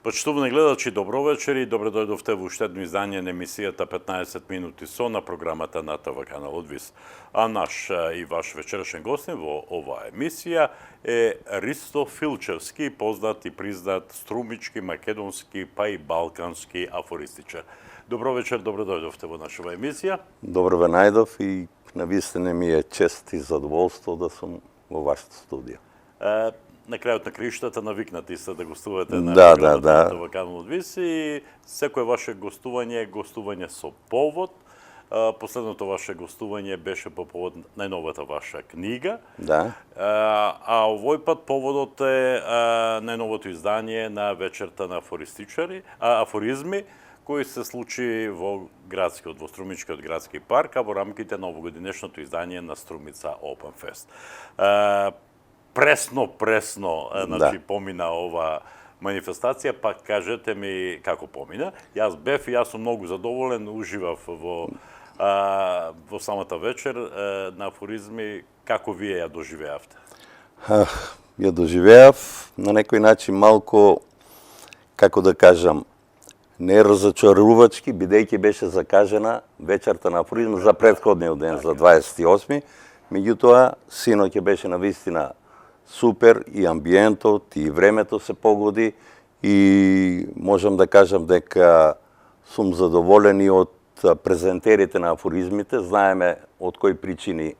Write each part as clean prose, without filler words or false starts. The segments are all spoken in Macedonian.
Почитувани гледачи, добро вечер и добре дојдовте во уште едно издание на емисијата 15 минути со на програмата на ТВ каналот ВИС. А наш и ваш вечерашен гостин во оваа емисија е Ристо Филчевски, познат и признат струмички, македонски, па и балкански афористичар. Добро вечер, добре дојдовте во нашава емисија. Добро ве најдов и навистина ми е чест и задоволство да сум во вашето студио. На крајот на криштата навикнати сте да гостувате на ТВ каналот ВИС и секое ваше гостување е гостување со повод. Последното ваше гостување беше по повод најновата ваша книга. Да. А овој пат поводот е најновото издание на вечерта на афоризми, кој се случи во Струмичкиот градски парк, а во рамките на овогодинешното издание на Струмица Open Fest. Пресно, значи, помина ова манифестација, па кажете ми како помина. Јас бев и јас сум многу задоволен, уживав во самата вечер на афоризми. Како вие ја доживеавте? Ја доживеав на некој начин малку, како да кажам, не разочарувачки, бидејќи беше закажена вечерта на афоризми за претходниот ден, за 28-ми. Меѓутоа, синоќ беше навистина супер, и амбиентот, и времето се погоди, и можам да кажам дека сум задоволен и од презентерите на афоризмите. Знаеме од кои причини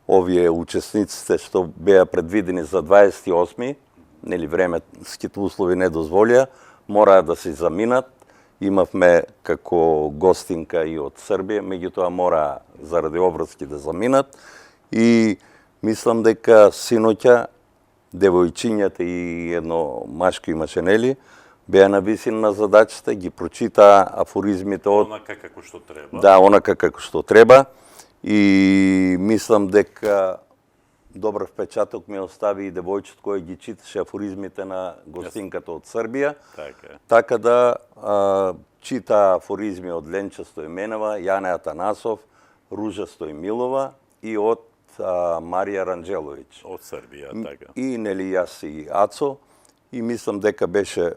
овие учесниците што беа предвидени за 28-ми, нели временските услови не дозволија, мораа да се заминат. Имавме како гостинка и од Србија, меѓутоа мораа заради обврски да заминат, и мислам дека синоќа девојчињата и едно машко имаше, нели, беа нависина на задачата, ги прочитаа афоризмите од онака како што треба. Да, онака како што треба, и мислам дека добар впечаток ми остави и девојчето кој ги читаше афоризмите на гостинката од Србија. Така да чита афоризми од Ленча Стоименова, Јане Атанасов, Ружа Стоимилова и од Марија Ранџеловиќ. Од Србија, така. И нели јас и Ацо, и мислам дека беше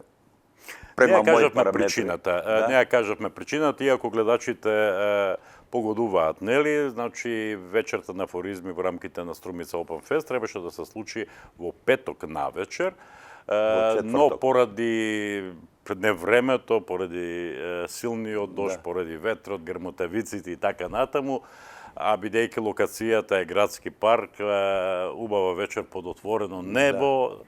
према мој параметри. Не ја кажавме причината, иако гледачите погодуваат, нели? Значи, вечерта на афоризми во рамките на Струмица Open Fest требаше да се случи во петок навечер, но поради невремето, поради силниот дожд, поради ветрот, грмотевиците и така натаму, а бидејќи локацијата е градски парк, убава вечер под отворено небо,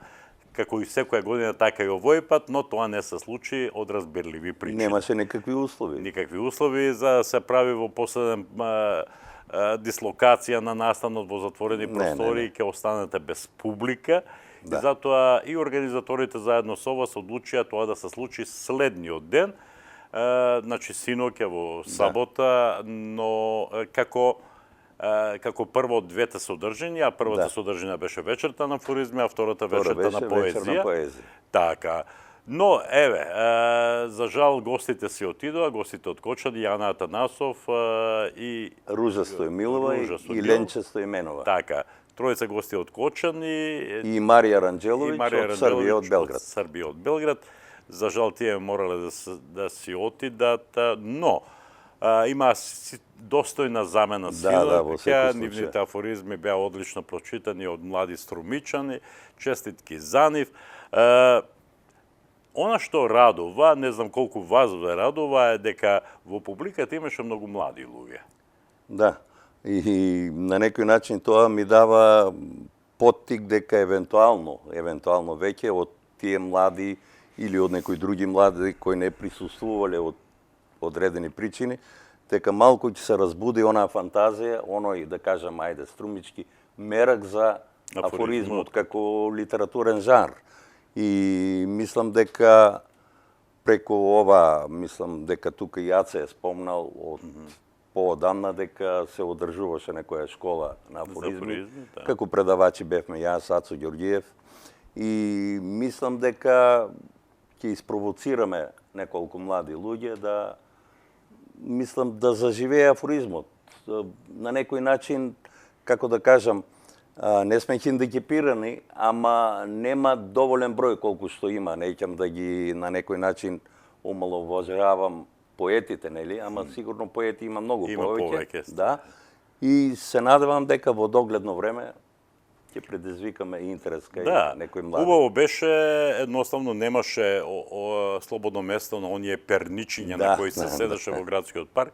како и секоја година, така и овој пат, но тоа не се случи од разбирливи причини. Немаше никакви услови. Никакви услови за да се прави во последен дислокација на настанот во затворени простори и ќе останете без публика. И затоа и организаторите заедно со вас одлучија тоа да се случи следниот ден, значи синоќа во сабота, но како прво двете содржини, а првата содржина беше вечерта на афоризми, а втората вечерта на поезија. Така. Но, еве, за жал, гостите си отидоа, гостите од Кочани, Јана Атанасов и Ружа Стоимилова и Ленча Стоименова. Така. Тројца гости од Кочани и Марија Ранџеловиќ од Србија, од Белград. Србија од Белград. За жал, тие морале да си отидат, но има достојна замена сила. Нивните афоризми беа одлично прочитани од млади струмичани, честитки за нив. Она што радува, не знам колку вас ве радува, е дека во публиката имаше многу млади луѓе. Да, и на некој начин тоа ми дава поттик дека евентуално веќе од тие млади или од некои други млади кои не присуствувале од одредени причини, дека малку ќе се разбуди онаа фантазија, оној, да кажам, ајде, струмички мерак за афоризмот како литературен жанр. И мислам дека преку ова, мислам дека тука и Јаце е спомнал од поодамна дека се одржуваше некоја школа на афоризми. да. Како предавачи бевме јас, Ацо Ѓорѓиев. И мислам дека ќе испровоцираме неколку млади луѓе да мислам да заживее афоризмот. На некој начин, како да кажам, не сме хендикепирани, ама нема доволен број колку што има. Неќам да ги на некој начин омаловажавам поетите, нели? Ама сигурно поети има многу повеќе. Да. И се надевам дека во догледно време ќе предизвикаме интерес кај некој млади. Убаво беше, едноставно немаше слободно место на оние перничиња на кои се седеше во градскиот парк.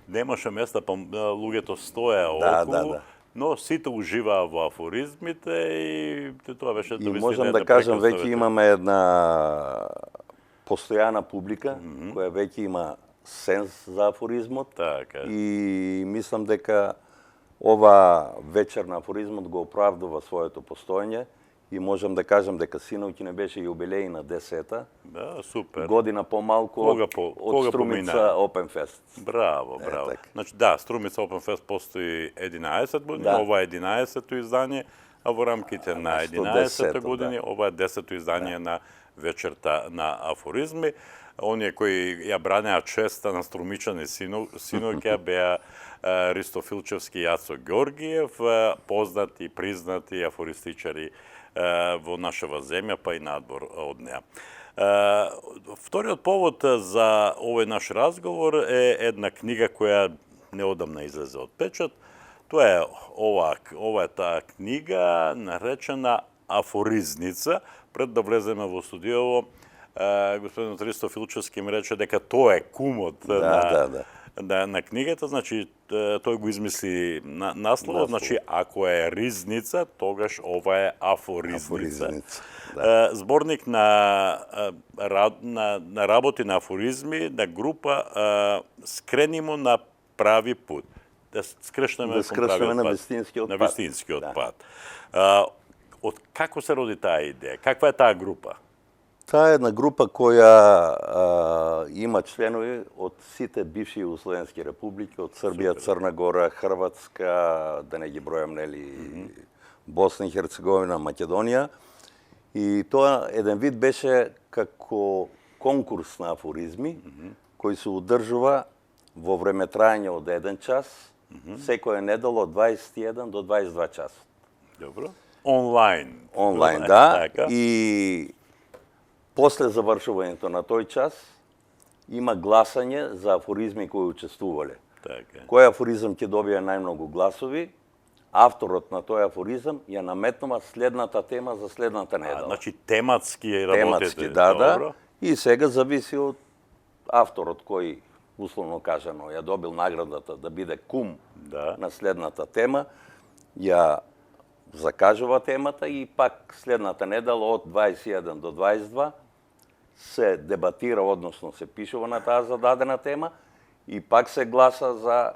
Немаше места, па луѓето стоеа околу. Но сите уживаа во афоризмите и тоа беше и можам да кажам, веќе имаме една постојана публика која веќе има сенс за афоризмот. Така. И мислам дека ова вечер на афоризмот го оправдува своето постоење и можам да кажам дека синоќ не беше јубилеј на 10-та. Да, супер. Година помалку од Струмица Open Fest. Браво, браво. Значи да, Струмица Open Fest постои 11 години, ова е 11-то издание, а во рамките на 11-та години ова е 10-то издание на вечерта на афоризми. Оние кои ја бранеа честа на струмичани синоќа беа Ристо Филчевски и Ацо Ѓорѓиев, познати, признати афористичари во нашава земја, па и надвор од неа. Вториот повод за овој наш разговор е една книга која неодамна излезе од печат. Тоа е ова е таа книга наречена Афоризница. Пред да влеземе во студиово, господинот Ристо Филчевски ми рече дека тоа е кумот на книгата, значи тој го измисли насловот, значи ако е ризница, тогаш ова е афоризница. Зборник на работи на афоризми на група Скренимо на прави пут. Да скршнеме на вистинскиот пат. Од како се роди таа идеја? Каква е таа група? Таа е една група која има членови од сите бивши југословенски републики, од Србија, Црна Гора, Хрватска, да не ги бројам, нели, Босна и Херцеговина, Македонија. И тоа еден вид беше како конкурс на афоризми, кој се одржува во време трајање од 1 час, секоја недела од 21 до 22 часа. Добро. Онлайн. Онлайн, да. И после завршувањето на тој час има гласање за афоризми кои учествувале. Кој афоризам ќе добие најмногу гласови, авторот на тој афоризам ја наметнува следната тема за следната недела. Значи тематски работите. Тематски, да. И сега зависи од авторот кој, условно кажано, ја добил наградата да биде кум на следната тема, ја закажува темата и пак следната недела од 21 до 22 се дебатира, односно се пишува на таа зададена тема и пак се гласа за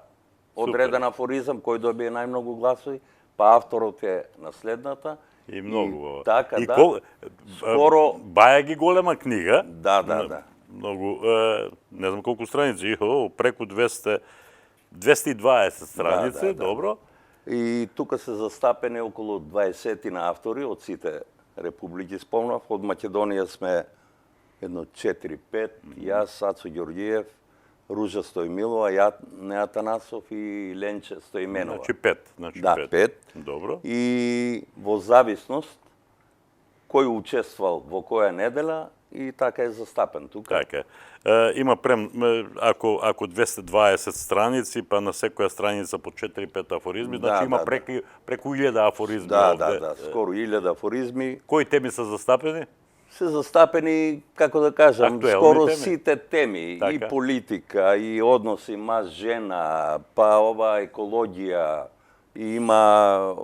одреден афоризам кој добие најмногу гласови, па авторот е на следната. И многу. Така, скоро баја ги голема книга. Да. Многу, не знам колку страници, преку 220 страници, добро. И тука се застапени околу 20 на автори од сите републики, спомнав. Од Македонија сме едно 4-5, јас, Ацо Ѓорѓиев, Ружа Стојмилова, Јане Атанасов и Ленче Стоименова. Значи 5. Да, 5. Добро. И во зависност кој учествувал во која недела и така е застапен тука. Така. Има ако 220 страници, па на секоја страница по 4-5 афоризми, значи има преку 1000 афоризми. Да, скоро 1000 афоризми. Кои теми се застапени? Се застапени, како да кажам, скоро сите теми, и политика, и односи маж-жена, па ова екологија, и има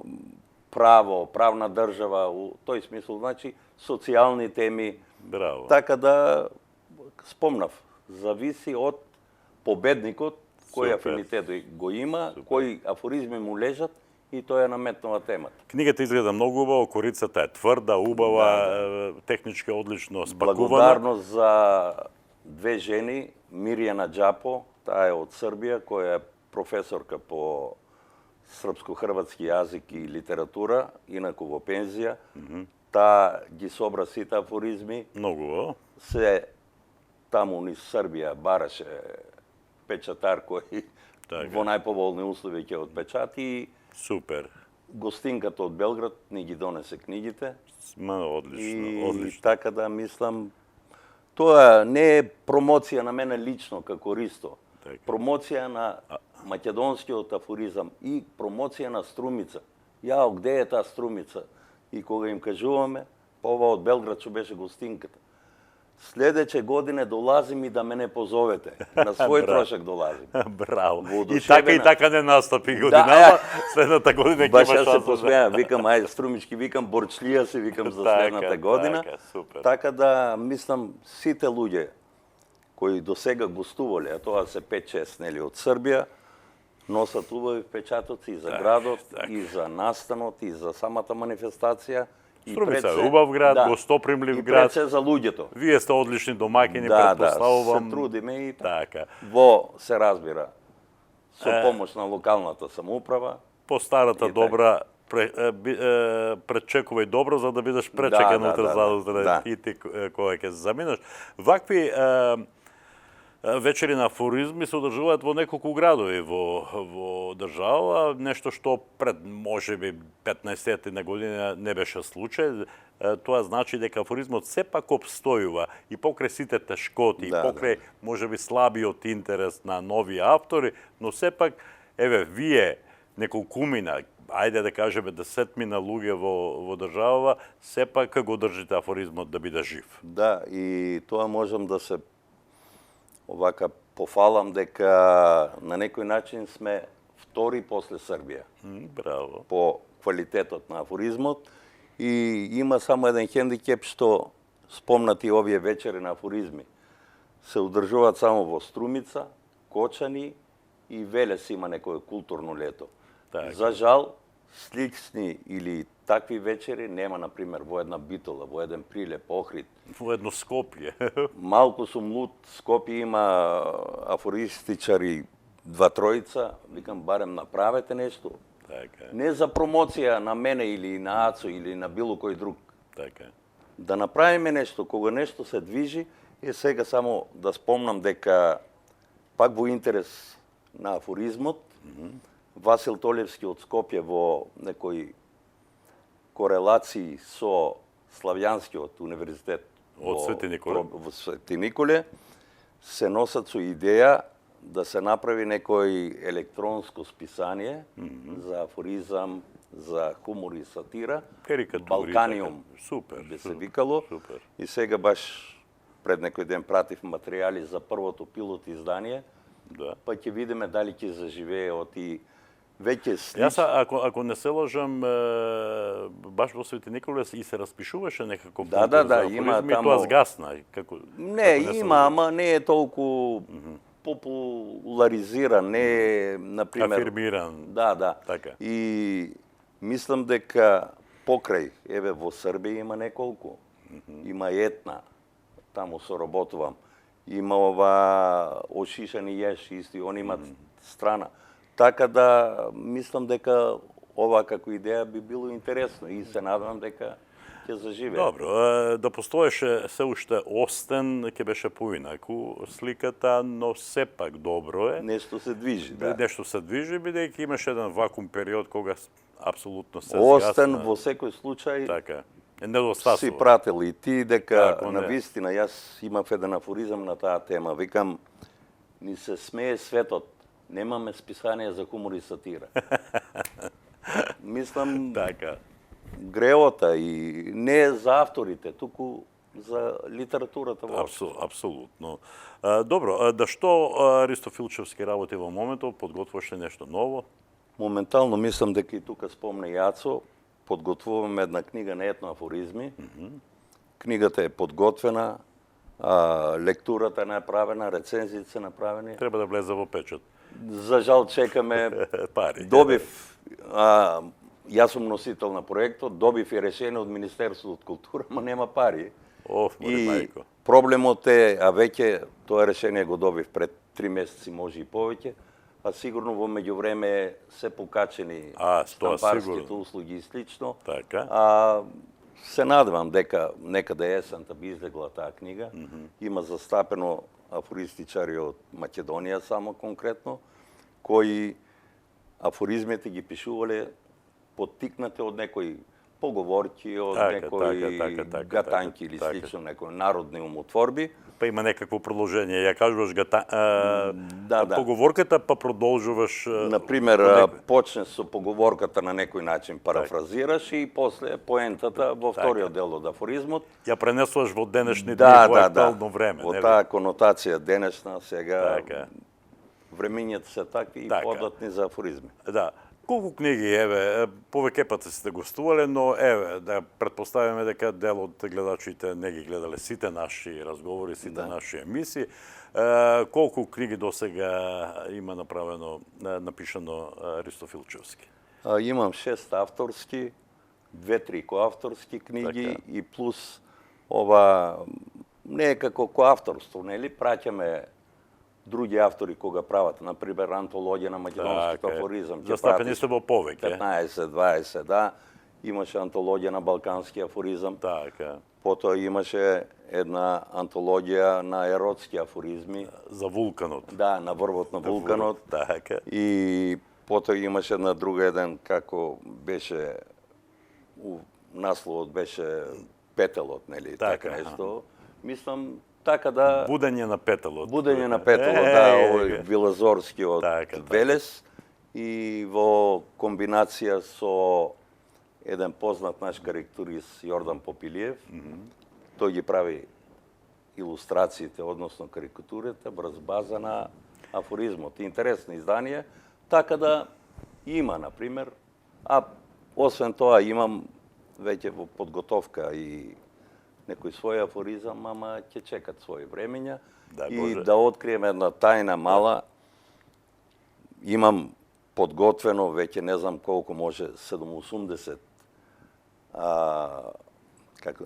право, правна држава, у тој смисол, значи, социјални теми. Браво. Така да, спомнав, зависи од победникот, кој афинитет го има, кои афоризми му лежат, и тој е наметнува темата. Книгата изгледа многу убаво, корицата е тврда, убава, технички одлично спакувана. Благодарност за две жени, Мирјана Џапо, таа е од Србија, која е професорка по српско-хрватски јазик и литература, инаку во пензија. Таа ги собра сите афоризми. Многу, Се таму низ Србија бараше печатар кој во најповолни услови ќе отпечати и супер. гостинката од Белград ни ги донесе книгите. Одлично, одлично. И така да мислам, тоа не е промоција на мене лично како Ристо. Така. Промоција на македонскиот афоризам и промоција на Струмица. Јао, где е таа Струмица? И кога им кажуваме, ова од Белград што беше гостинката. Следече године долазим и да ме не позовете. На свој трошак долазим. Браво. Воодушевена. И така не настапи година, Да, следната година ќе Баш има јас се шанса. посмеа, викам, ајде, Струмички, викам, борчлија се, викам, за следната година. Така, супер. Така да, мислам, сите луѓе кои до сега гостувале, а тоа се 5-6, нели, од Србија, носат убави печатоци и за градот, и за настанот, и за самата манифестација. И Струмица пред е се- убав град, да, гостопримлив и град. пред се за луѓето. Вие сте одлични домакини, Да, претпоставувам. се трудиме и Така. во се разбира со помош на локалната самоуправа. По старата И така. добра пречекувај добро за да бидеш пречекан Да, утре да, за да. и ти кога ќе се заминеш. Вакви вечери на афоризми се одржуваат во неколку градови во држава, нешто што пред можеби 15 на година не беше случај. Тоа значи дека афоризмот сепак обстојува и покрај сите тешкоти, и Да, покрај можеби слабиот интерес на нови автори, но сепак еве вие неколкумина, ајде да кажеме 10 луѓе во држава, сепак го држите афоризмот да биде жив. Да, и тоа можам да се овака пофалам дека на некој начин сме втори после Србија Браво. по квалитетот на афоризмот и има само еден хендикеп што спомнати овие вечери на афоризми се одржуваат само во Струмица, Кочани и Велес има некое културно лето. Така. За жал, слични или такви вечери нема, например, во една Битола, во еден Прилеп, Охрид. Во едно Скопје. Малку сум луд, Скопје има афористичари 2-3, викам барем направете нешто. Така, Не за промоција на мене или на Ацо или на било кој друг. така. Да направиме нешто, кога нешто се движи, и сега само да спомнам дека пак во интерес на афоризмот, Васил Толевски од Скопје во некои корелации со Славјанскиот универзитет Од Свети Николе. во Свети Николе се носат со идеја да се направи некој електронско списание за афоризам, за хумор и сатира, Карикатури, Балканиум така. Супер. би се викало. Супер. И сега баш пред некој ден пратив материјали за првото пилот издание, Да. па ќе видиме дали ќе заживее од и веќе Јас, ако не се лажам, баш во Свети Николе и се распишуваше некако Да, конкурс да, за има афоризми, и таму- тоа згасна. Како, Не, ако се има, лажам. ама не е толку популаризиран, не е, например... Афирмиран. Да, да. Така. И мислам дека покрај, еве во Србија има неколку. Има Етна, таму соработувам. Има ова Ошишани Јеш, исти, они имат страна. Така да, мислам дека ова како идеја би било интересно и се надевам дека ќе заживее. Добро, да постоеше се уште Остен, ќе беше поинаку сликата, но сепак добро е. Нешто се движи, да. Нешто се движи, бидејќи имаше еден вакуум период кога апсолутно се Остен згасна. во секој случај Така. Е си недостасува. прател и ти дека Како на не. вистина јас имав еден афоризам на таа тема. Викам, ни се смее светот, немаме списание за хумор и сатира. Мислам, Така. греота и не е за авторите, туку за литературата воопшто. Апсолутно. Добро, да што Ристо Филчевски работи во моментот, подготвуваше нешто ново? Моментално мислам дека и тука спомна Јацо, подготвуваме една книга на етноафоризми. Книгата е подготвена, лектурата е направена, рецензиите се направени. Треба да влезе во печат. За жал чекаме, Пари. добив, јас сум носител на проектот, добив и решение од Министерството од култура, ма нема пари. Оф, моли И мајко. проблемот е, а веќе тоа решение го добив пред 3 месеци, може и повеќе, а сигурно во меѓувреме се покачени тоа штампарските сигурно. услуги и слично. Така. Се надевам дека некаде есента би излегла таа книга. Има застапено афористичари од Македонија само конкретно, кои афоризмите ги пишувале поттикнати од некои поговорки, од некои гатанки или слично, некои народни умотворби. Па има некакво продолжение. Ја кажуваш Да. поговорката, па продолжуваш... Например, почнеш со поговорката на некој начин, парафразираш и после поентата во вториот дел од афоризмот. Ја пренесуваш во денешни дни, во актуално време. Во таа конотација денешна, сега Така. времињата се такви и Така. податни за афоризми. Да. Колку книги, еве, повеќе пати сте гостувале, но еве, да претпоставиме дека дел од гледачите не ги гледале сите наши разговори, сите наши емисии. Колку книги досега има напишано Ристо Филчевски? Имам 6 авторски, 2-3 коавторски книги и плюс ова не е како коавторство, нели? Праќаме други автори кога прават, например, антологија на македонскиот афоризам. Застапени сте во повеќе. 15-20, да. Имаше антологија на балкански афоризам. Така. Потоа имаше една антологија на еротски афоризми. За вулканот. Да, на врвот на вулканот. Така. И потоа имаше една друга еден, како беше, насловот беше Петелот, нели? Така нешто. Мислам, така да... Будење на петелот. Будење на петелот, да, овој Вилазорски од Велес. И во комбинација со еден познат наш карикатурист Јордан Попилиев. Тој ги прави илустрациите, односно карикатурите, врз база на афоризмот. Интересно издание, така да има, например, а освен тоа имам веќе во подготовка и некој свој афоризам, ама ќе чекат своји времења. И да открием една тајна мала, имам подготвено, веќе не знам колку може, 780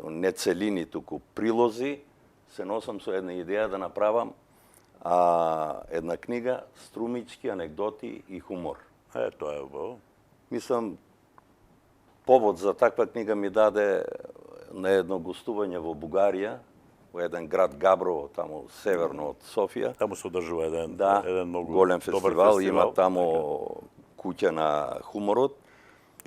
не целини, туку прилози, се носам со една идеја да направам една книга струмички анегдоти и хумор. Тоа е убаво. Мислам, повод за таква книга ми даде на едно гостување во Бугарија, во еден град Габрово, таму северно од Софија. Таму се одржува еден многу голем фестивал, има таму куќа на хуморот.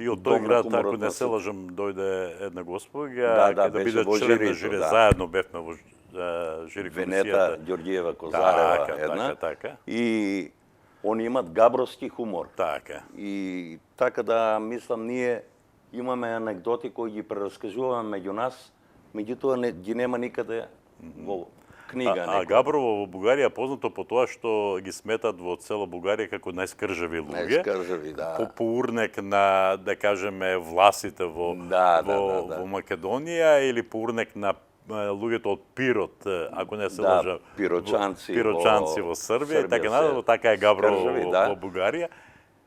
И од тој град, ако не се лажам, дојде една госпоѓа, да биде член на жири, заедно бевме во жири комисијата. Венета Ѓорѓиева Козарева една. И они имат габровски хумор. Така. И така да, мислам, ние имаме анегдоти кои ги прераскажуваме меѓу нас, меѓутоа ги нема никаде во книга. А Габрово во Бугарија е познато по тоа што ги сметат во цела Бугарија како најскржави луѓе. Најскржави, да. По урнек на, да кажеме, власите во Македонија или по урнек на луѓето од Пирот, ако не се лажам. Пирочанци во Србија, така е Габрово во Бугарија.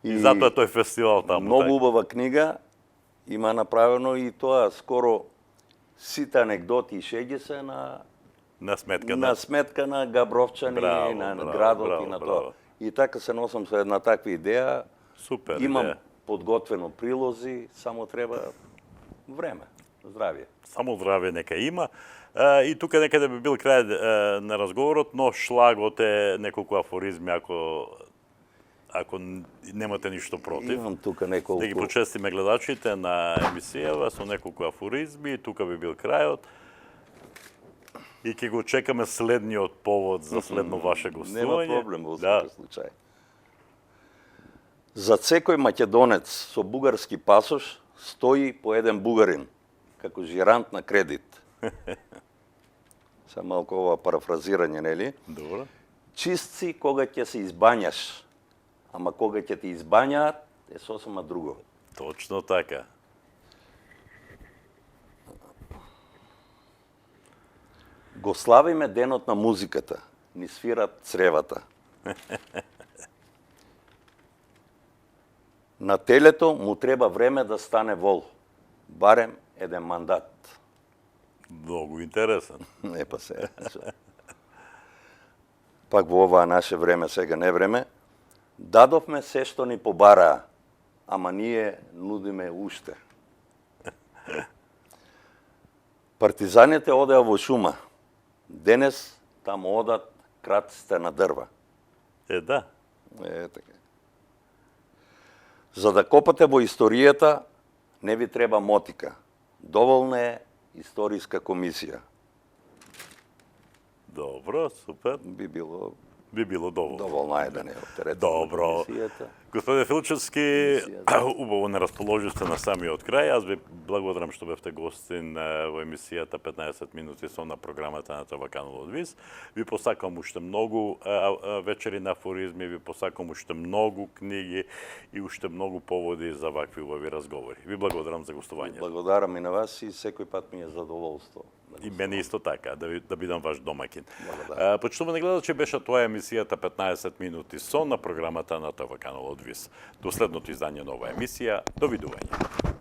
И затоа тој фестивал таму. Многу убава книга има направено и тоа скоро сите анегдоти и шеги се на сметка на габровчани, на градот и на тоа. И така се носам со една таква идеја. Супер. Имам подготвено прилози, само треба време, здравје. Само здравје нека има. И тука некаде би бил крај на разговорот, но шлагот е неколку афоризми ако немате ништо против. Имам тука неколку. Да ги почестиме гледачите на емисијава со неколку афоризми, тука би бил крајот. И ќе го чекаме следниот повод за следно ваше гостување. Нема проблем во секој случај. За секој македонец со бугарски пасош стои по еден бугарин, како жирант на кредит. Са малку ова парафразирање, нели? Добро. Чист си кога ќе се избањаш, ама кога ќе те избањаат, е сосема друго. Точно така. Го славиме денот на музиката, ни свират цревата. На телето му треба време да стане вол, барем еден мандат. Многу интересен. Не па се. Пак во оваа наше време, сега не време, Дадовме се што ни побараа, ама ние нудиме уште. Партизаните одеа во шума. Денес таму одат кратците на дрва. Да. Така. За да копате во историјата, не ви треба мотика. Доволна е историска комисија. Добро, супер. Би било Би било доволно. доволно е да не оптерете Добро. комисијата. Господе Филчевски, убаво не расположивте на самиот крај. Аз ви благодарам што бевте гостин во емисијата 15 минути со на програмата на ТВ Канал од ВИС. Ви посакам уште многу вечери на афоризми, ви посакам уште многу книги и уште многу поводи за вакви убави разговори. Ви благодарам за гостувањето. Благодарам и на вас и секој пат ми е задоволство. И мене исто така, да бидам ваш домакин. Благодарам. Почитувани гледачи, беше тоа емисијата 15 минути со на програмата на ТВ Канал од ВИС. До следното издание на оваа емисија, довидување.